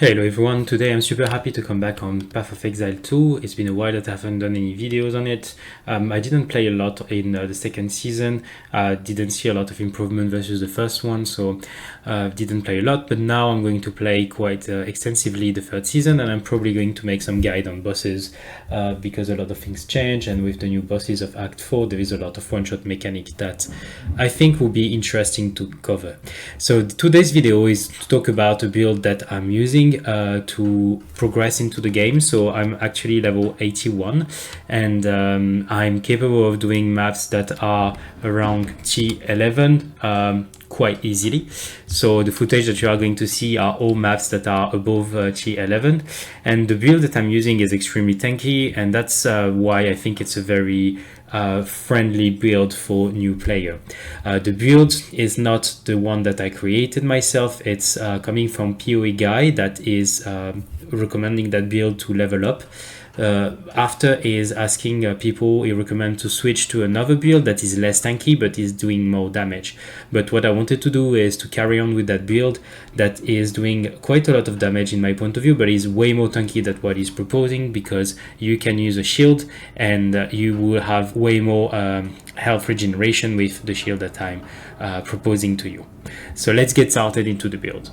Hello everyone, today I'm super happy to come back on Path of Exile 2. It's been a while that I haven't done any videos on it. I didn't play a lot in the second season. Didn't see a lot of improvement versus the first one, so didn't play a lot. But now I'm going to play quite extensively the third season, and I'm probably going to make some guide on bosses because a lot of things change, and with the new bosses of Act 4 there is a lot of one-shot mechanic that I think will be interesting to cover. So today's video is to talk about a build that I'm using to progress into the game. So I'm actually level 81, and I'm capable of doing maps that are around T11 quite easily. So the footage that you are going to see are all maps that are above T11, and the build that I'm using is extremely tanky, and that's why I think it's a very friendly build for new player. The build is not the one that I created myself. It's coming from POE guy that is recommending that build to level up. After is asking people, he recommends to switch to another build that is less tanky but is doing more damage. But what I wanted to do is to carry on with that build that is doing quite a lot of damage in my point of view, but is way more tanky than what he's proposing, because you can use a shield and you will have way more health regeneration with the shield that I'm proposing to you. So let's get started into the build.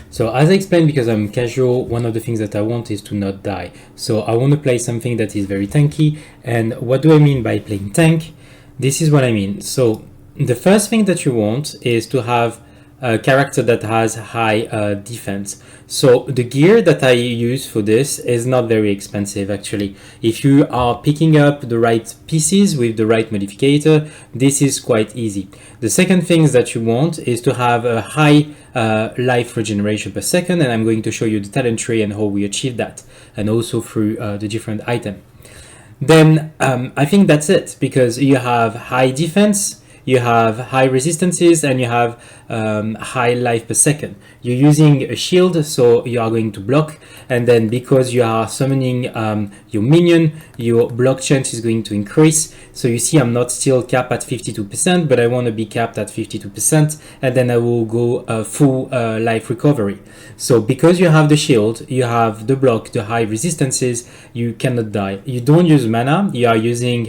So as I explained, because I'm casual, one of the things that I want is to not die. So I want to play something that is very tanky. And what do I mean by playing tank? This is what I mean. So the first thing that you want is to have a character that has high defense. So the gear that I use for this is not very expensive actually. If you are picking up the right pieces with the right modificator, this is quite easy. The second thing that you want is to have a high life regeneration per second, and I'm going to show you the talent tree and how we achieve that, and also through the different items. Then I think that's it, because you have high defense, you have high resistances, and you have high life per second. You're using a shield, so you are going to block, and then because you are summoning your minion, your block chance is going to increase. So you see I'm not still capped at 52%, but I want to be capped at 52%, and then I will go full life recovery. So because you have the shield, you have the block, the high resistances, you cannot die. You don't use mana, you are using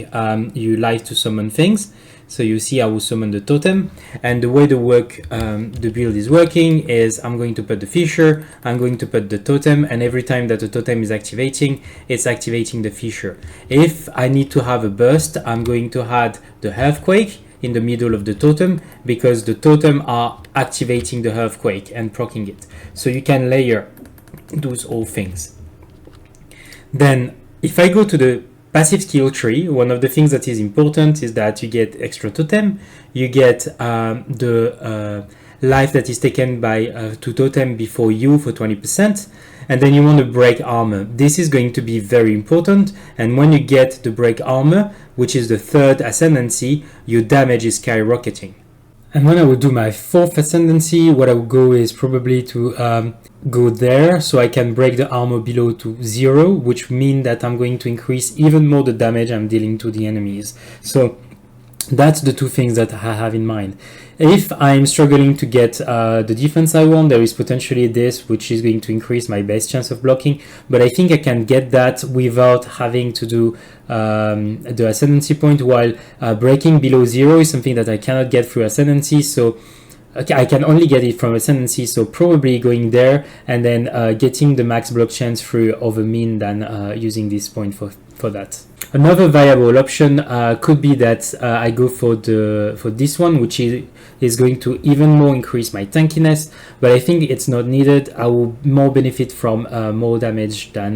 your life to summon things. So you see I will summon the totem, and the way the build is working is I'm going to put the fissure, I'm going to put the totem, and every time that the totem is activating, it's activating the fissure. If I need to have a burst, I'm going to add the earthquake in the middle of the totem, because the totem are activating the earthquake and proccing it. So you can layer those all things. Then if I go to the passive skill tree, one of the things that is important is that you get extra totem, you get the life that is taken by to totem before you for 20%, and then you want to break armor. This is going to be very important, and when you get the break armor, which is the third ascendancy, your damage is skyrocketing. And when I will do my fourth ascendancy, what I will go is probably to go there, so I can break the armor below to 0, which means that I'm going to increase even more the damage I'm dealing to the enemies. So that's the two things that I have in mind. If I'm struggling to get the defense I want, there is potentially this, which is going to increase my base chance of blocking, but I think I can get that without having to do the ascendancy point, while breaking below 0 is something that I cannot get through ascendancy, so I can only get it from ascendancy, so probably going there and then getting the max block chance through over mean than using this point for that. Another viable option could be that I go for this one, which is going to even more increase my tankiness, but I think it's not needed. I will more benefit from more damage than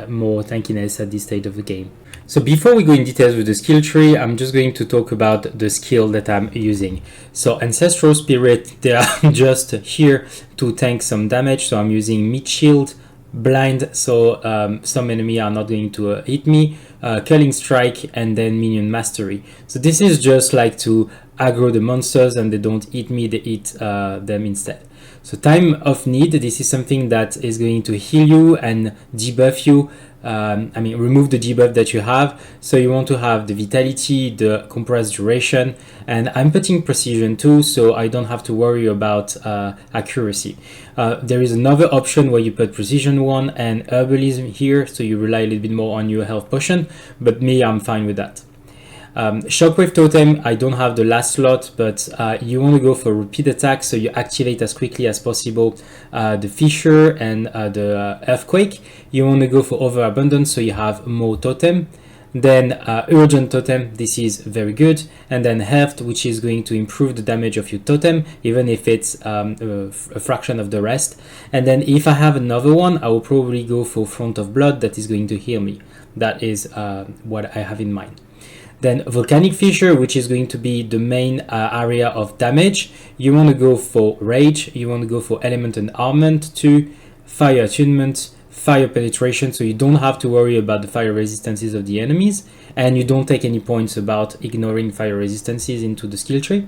more tankiness at this stage of the game. So before we go in details with the skill tree, I'm just going to talk about the skill that I'm using. So Ancestral Spirit, they are just here to tank some damage. So I'm using Meat Shield, Blind, so some enemy are not going to hit me, Curling Strike, and then Minion Mastery. So this is just like to aggro the monsters, and they don't hit me, they hit them instead. So Time of Need, this is something that is going to heal you and debuff you remove the debuff that you have. So you want to have the vitality, the compressed duration, and I'm putting precision too, so I don't have to worry about accuracy. There is another option where you put precision 1 and herbalism here, so you rely a little bit more on your health potion, but me, I'm fine with that. Shockwave totem, I don't have the last slot, but you want to go for repeat attack, so you activate as quickly as possible the fissure and the earthquake. You want to go for overabundance, so you have more totem. Then urgent totem, this is very good. And then heft, which is going to improve the damage of your totem, even if it's a fraction of the rest. And then if I have another one, I will probably go for Font of Blood, that is going to heal me. That is what I have in mind. Then volcanic fissure, which is going to be the main area of damage. You want to go for rage, you want to go for element enarmament 2, fire attunement, fire penetration, so you don't have to worry about the fire resistances of the enemies, and you don't take any points about ignoring fire resistances into the skill tree.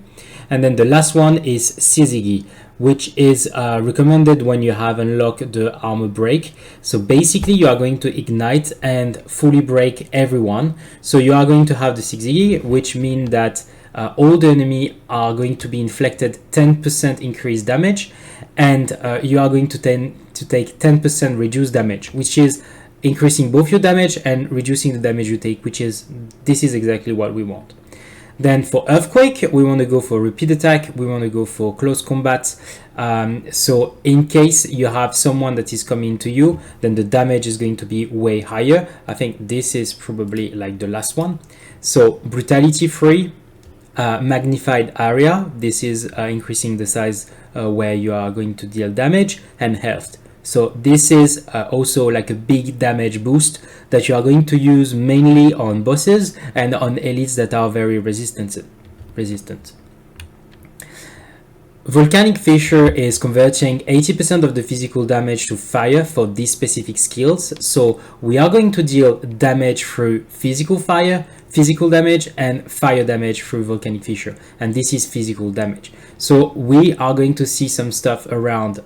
And then the last one is Sizigi, which is recommended when you have unlocked the armor break. So basically you are going to ignite and fully break everyone. So you are going to have the Sizigi, which means that all the enemy are going to be inflicted 10% increased damage, and you are going to take 10% reduced damage, which is increasing both your damage and reducing the damage you take, this is exactly what we want. Then for earthquake, we want to go for repeat attack, we want to go for close combat. So in case you have someone that is coming to you, then the damage is going to be way higher. I think this is probably like the last one. So brutality 3, magnified area, this is increasing the size where you are going to deal damage, and health. So this is also like a big damage boost that you are going to use mainly on bosses and on elites that are very resistant. Volcanic fissure is converting 80% of the physical damage to fire for these specific skills. So we are going to deal damage through physical fire, physical damage, and fire damage through volcanic fissure. And this is physical damage. So we are going to see some stuff around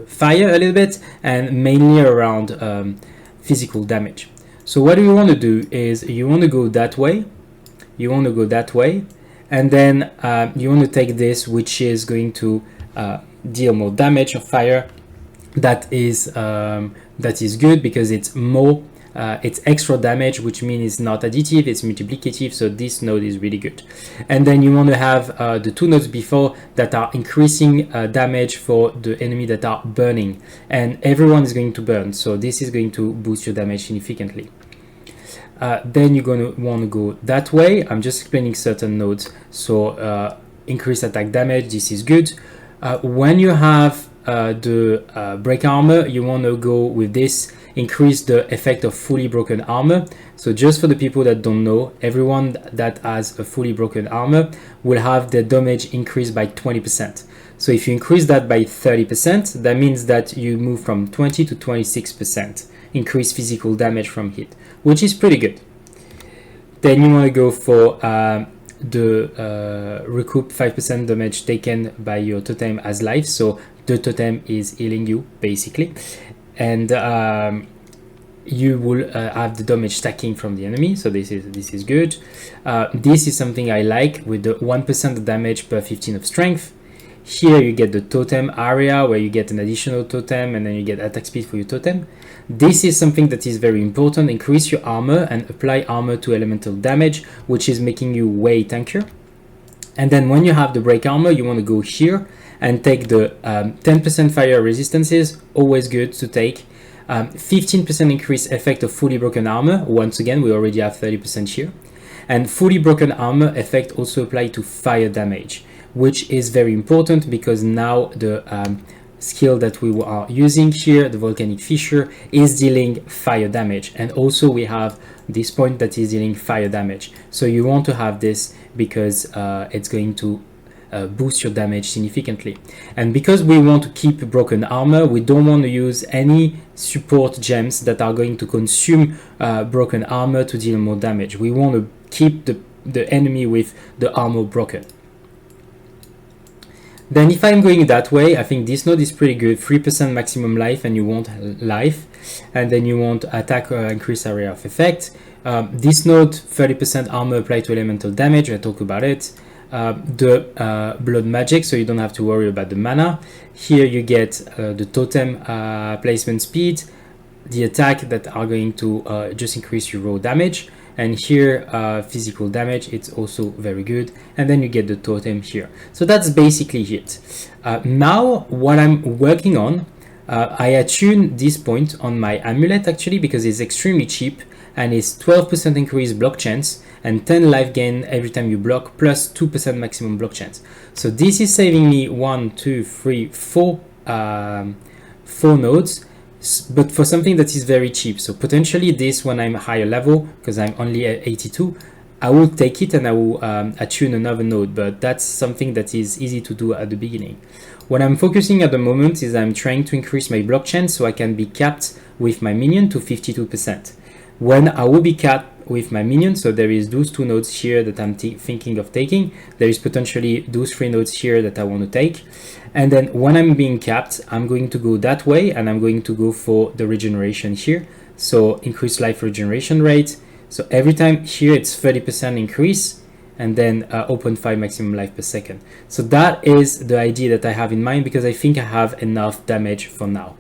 fire a little bit, and mainly around physical damage. So what you want to do is you want to go that way, and then you want to take this, which is going to deal more damage of fire. That is good because it's more it's extra damage, which means it's not additive, it's multiplicative. So this node is really good. And then you want to have the two nodes before that are increasing damage for the enemy that are burning, and everyone is going to burn, so this is going to boost your damage significantly. Then you're going to want to go that way. I'm just explaining certain nodes. So increase attack damage, this is good. When you have the break armor, you want to go with this, increase the effect of fully broken armor. So just for the people that don't know, everyone that has a fully broken armor will have their damage increased by 20%. So if you increase that by 30%, that means that you move from 20 to 26% increased physical damage from hit, which is pretty good. Then you want to go for the recoup 5% damage taken by your totem as life. So the totem is healing you basically, and you will have the damage stacking from the enemy. So this is good. This is something I like, with the 1% damage per 15 of strength. Here you get the totem area where you get an additional totem, and then you get attack speed for your totem. This is something that is very important. Increase your armor and apply armor to elemental damage, which is making you way tankier. And then when you have the break armor, you want to go here and take the 10% fire resistances, always good to take. 15% increase effect of fully broken armor. Once again, we already have 30% here. And fully broken armor effect also apply to fire damage, which is very important because now the skill that we are using here, the volcanic fissure, is dealing fire damage, and also we have this point that is dealing fire damage. So you want to have this because it's going to boost your damage significantly. And because we want to keep broken armor, we don't want to use any support gems that are going to consume broken armor to deal more damage. We want to keep the enemy with the armor broken. Then if I'm going that way, I think this node is pretty good. 3% maximum life, and you want life, and then you want attack or increase area of effect. This node, 30% armor applied to elemental damage. I talk about it. The blood magic, so you don't have to worry about the mana. Here you get the totem placement speed, the attack that are going to just increase your raw damage, and here physical damage, it's also very good, and then you get the totem here. So that's basically it. Now what I'm working on, I attune this point on my amulet actually, because it's extremely cheap, and it's 12% increased block chance and 10 life gain every time you block, plus 2% maximum block chance. So this is saving me 4 nodes, but for something that is very cheap. So potentially this, when I'm higher level, because I'm only at 82, I will take it and I will attune another node, but that's something that is easy to do at the beginning. What I'm focusing at the moment is I'm trying to increase my block chance so I can be capped with my minion to 52%. When I will be capped with my minion, so there is those 2 nodes here that I'm thinking of taking, there is potentially those 3 nodes here that I want to take, and then when I'm being capped, I'm going to go that way, and I'm going to go for the regeneration here, so increase life regeneration rate. So every time here it's 30% increase, and then 0.5 maximum life per second. So that is the idea that I have in mind, because I think I have enough damage for now.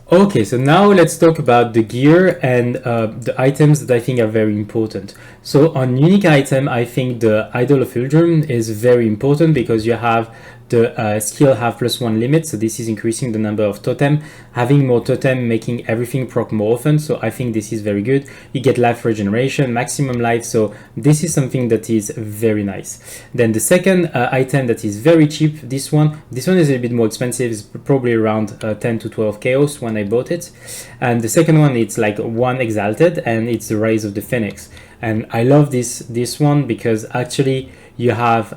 Okay, so now let's talk about the gear and the items that I think are very important. So on unique item, I think the Idol of Uldrum is very important, because you have the skill have +1 limit, so this is increasing the number of totem. Having more totem, making everything proc more often, so I think this is very good. You get life regeneration, maximum life, so this is something that is very nice. Then the second item that is very cheap, this one is a little bit more expensive, it's probably around 10 to 12 chaos when I bought it. And the second one, it's like 1 exalted, and it's the Rise of the Phoenix. And I love this one because actually you have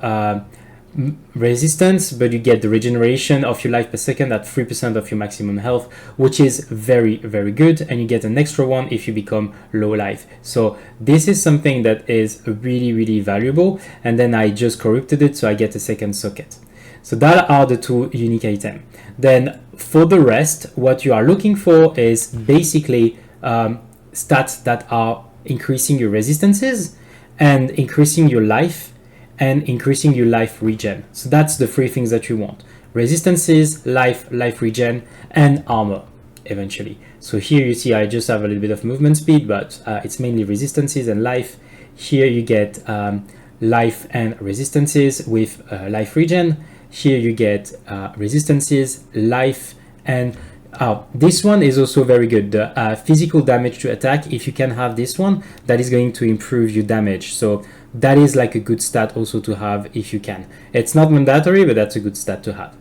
resistance, but you get the regeneration of your life per second at 3% of your maximum health, which is very, very good, and you get an extra one if you become low life. So this is something that is really, really valuable, and then I just corrupted it so I get a second socket. So that are the 2 unique items. Then for the rest, what you are looking for is basically stats that are increasing your resistances and increasing your life and increasing your life regen. So that's the 3 things that you want: resistances, life regen, and armor eventually. So here you see I just have a little bit of movement speed, but it's mainly resistances and life. Here you get life and resistances with life regen. Here you get resistances, life, and this one is also very good. The physical damage to attack, if you can have this one, that is going to improve your damage. So that is like a good stat also to have if you can. It's not mandatory, but that's a good stat to have.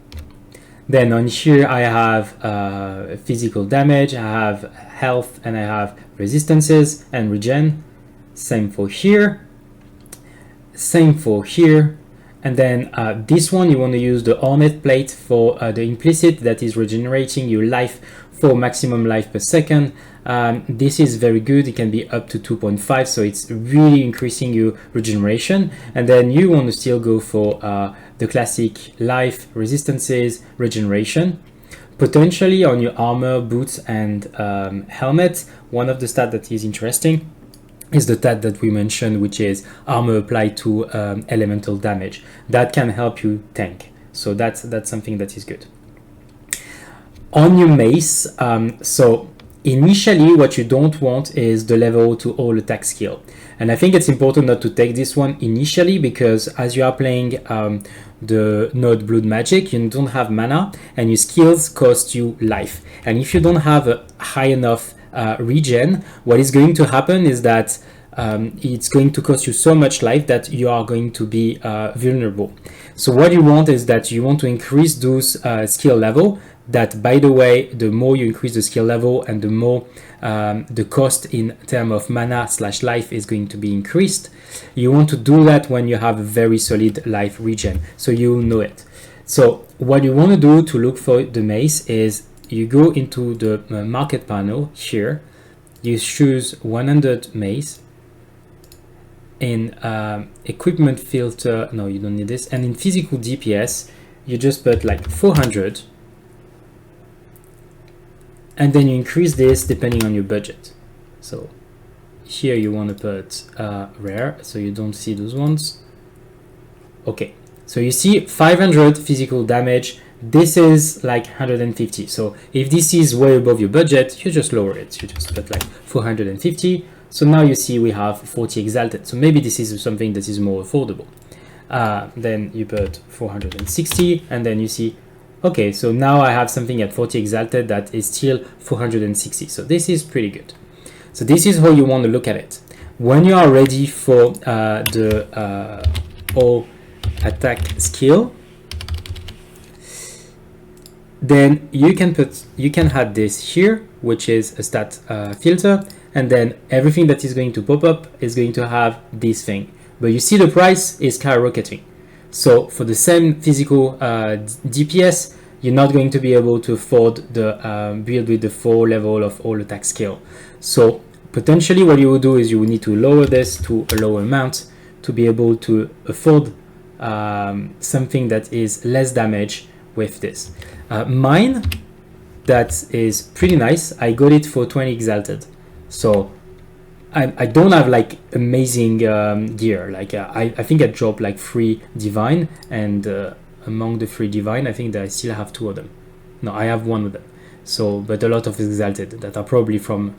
Then on here I have physical damage, I have health, and I have resistances and regen. Same for here. Same for here. And then this one, you want to use the Hornet plate for the implicit, that is regenerating your life for maximum life per second. This is very good. It can be up to 2.5, so it's really increasing your regeneration. And then you want to still go for the classic life, resistances, regeneration. Potentially on your armor, boots, and helmet, one of the stats that is interesting is the stat that we mentioned, which is armor applied to elemental damage. That can help you tank. So that's something that is good. On your mace, so initially what you don't want is the level to all attack skill. And I think it's important not to take this one initially, because as you are playing the node blood magic, you don't have mana and your skills cost you life. And if you don't have a high enough regen, what is going to happen is that it's going to cost you so much life that you are going to be vulnerable. So what you want is that you want to increase those skill level. That, by the way, the more you increase the skill level and the more the cost in terms of mana / life is going to be increased. You want to do that when you have a very solid life regen, so you know it. So what you want to do to look for the mace is you go into the market panel here, you choose 100 mace, in equipment filter, no, you don't need this, and in physical DPS you just put like 400, and then you increase this depending on your budget. So here you want to put rare, so you don't see those ones. Okay, so you see 500 physical damage. This is like 150. So if this is way above your budget, you just lower it. You just put like 450. So now you see we have 40 exalted. So maybe this is something that is more affordable. Then you put 460, and then you see, okay, so now I have something at 40 exalted that is still 460. So this is pretty good. So this is how you want to look at it. When you are ready for the all attack skill, then you can add this here, which is a stat filter, and then everything that is going to pop up is going to have this thing. But you see the price is skyrocketing. So for the same physical DPS, you're not going to be able to afford the build with the 4 level of all attack skill. So potentially what you will do is you will need to lower this to a lower amount to be able to afford something that is less damage with this. Mine, that is pretty nice. I got it for 20 exalted. So I don't have like amazing gear. Like I think I dropped like 3 divine, and among the 3 divine, I think that I still have 2 of them. No, I have 1 of them. So, but a lot of exalted that are probably from,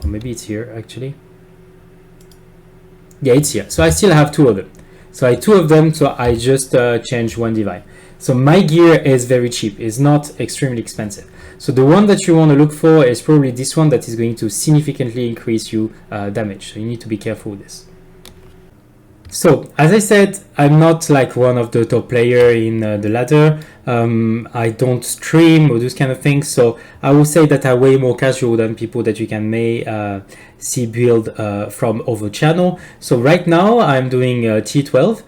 or maybe it's here actually. Yeah, it's here. So I still have 2 of them. So I had 2 of them, so I just changed 1 divine. So my gear is very cheap. It's not extremely expensive. So the one that you want to look for is probably this one that is going to significantly increase you damage. So you need to be careful with this. So as I said, I'm not like one of the top player in the ladder. I don't stream or those kind of things. So I will say that I'm way more casual than people that you can see build from other channel. So right now I'm doing T12.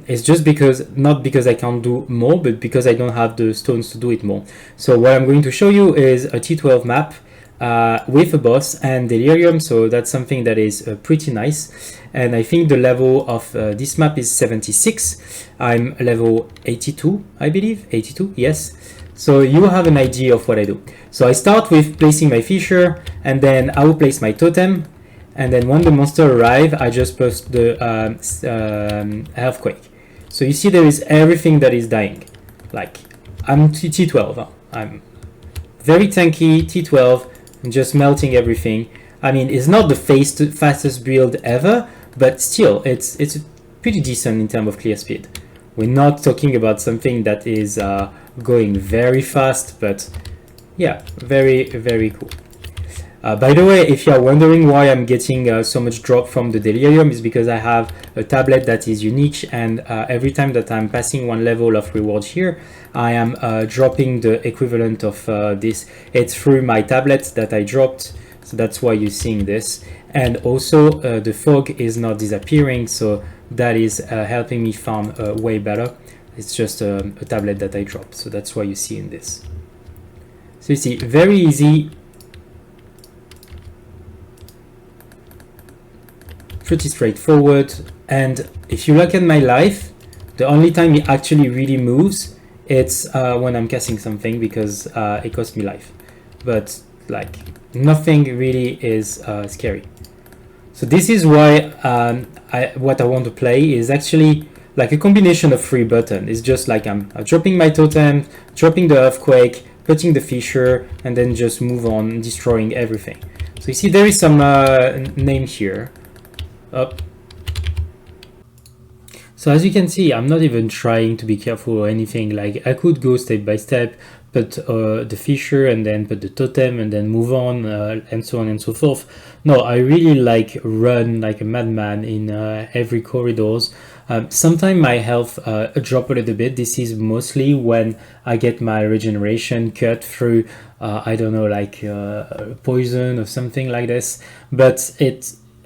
It's just because, not because I can't do more, but because I don't have the stones to do it more. So what I'm going to show you is a T12 map with a boss and delirium. So that's something that is pretty nice. And I think the level of this map is 76. I'm level 82, I believe, 82, yes. So you have an idea of what I do. So I start with placing my fisher, and then I will place my totem. And then when the monster arrive, I just post the earthquake. So you see there is everything that is dying. Like, I'm T12, huh? I'm very tanky, T12, just melting everything. I mean, it's not the fastest build ever, but still, it's pretty decent in terms of clear speed. We're not talking about something that is going very fast, but yeah, very, very cool. By the way, if you are wondering why I'm getting so much drop from the delirium, is because I have a tablet that is unique, and every time that I'm passing 1 level of reward here, I am dropping the equivalent of this. It's through my tablet that I dropped, so that's why you're seeing this. And also the fog is not disappearing, so that is helping me farm way better. It's just a tablet that I dropped, so that's why you're seeing this. So you see, very easy, pretty straightforward. And if you look at my life, the only time it actually really moves, it's when I'm casting something, because it costs me life. But like, nothing really is scary. So this is why what I want to play is actually like a combination of 3 buttons. It's just like I'm dropping my totem, dropping the earthquake, putting the fisher, and then just move on, destroying everything. So you see there is some name here. Up. So as you can see, I'm not even trying to be careful or anything. Like, I could go step by step, put the fisher, and then put the totem, and then move on, and so on and so forth. No, I really like run like a madman in every corridors. Sometimes my health drop a little bit. This is mostly when I get my regeneration cut through, I don't know, like poison or something like this. But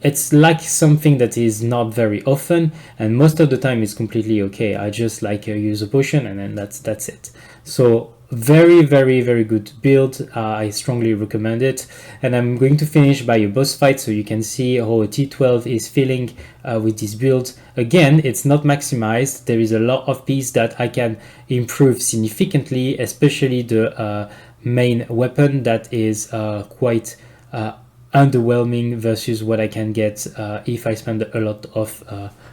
it's like something that is not very often, and most of the time it's completely okay. I just like use a potion, and then that's it. So very good build. I strongly recommend it, and I'm going to finish by a boss fight so you can see how a T12 is feeling with this build. Again, it's not maximized. There is a lot of pieces that I can improve significantly, especially the main weapon that is quite underwhelming versus what I can get if I spend a lot of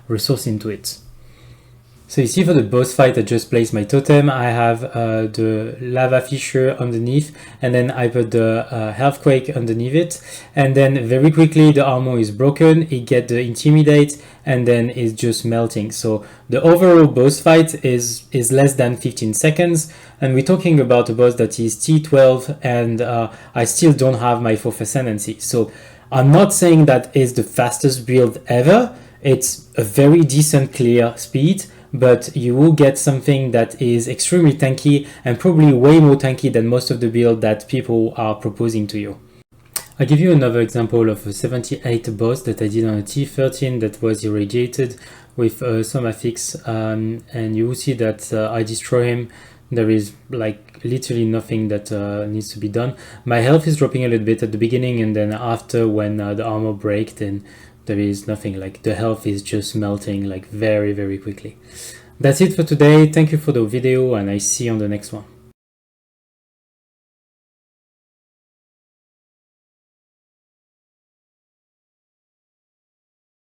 resource into it. So you see, for the boss fight, I just placed my totem. I have the lava fissure underneath, and then I put the earthquake underneath it, and then very quickly the armor is broken. It gets the intimidate, and then it's just melting. So the overall boss fight is less than 15 seconds, and we're talking about a boss that is T12, and I still don't have my 4th ascendancy. So I'm not saying that is the fastest build ever. It's a very decent clear speed, but you will get something that is extremely tanky and probably way more tanky than most of the build that people are proposing to you. I'll give you another example of a 78 boss that I did on a T13 that was irradiated with some affix, and you will see that I destroy him. There is like literally nothing that needs to be done. My health is dropping a little bit at the beginning, and then after, when the armor breaks, then there is nothing. Like the health is just melting like very quickly. That's it for today. Thank you for the video, and I see you on the next one.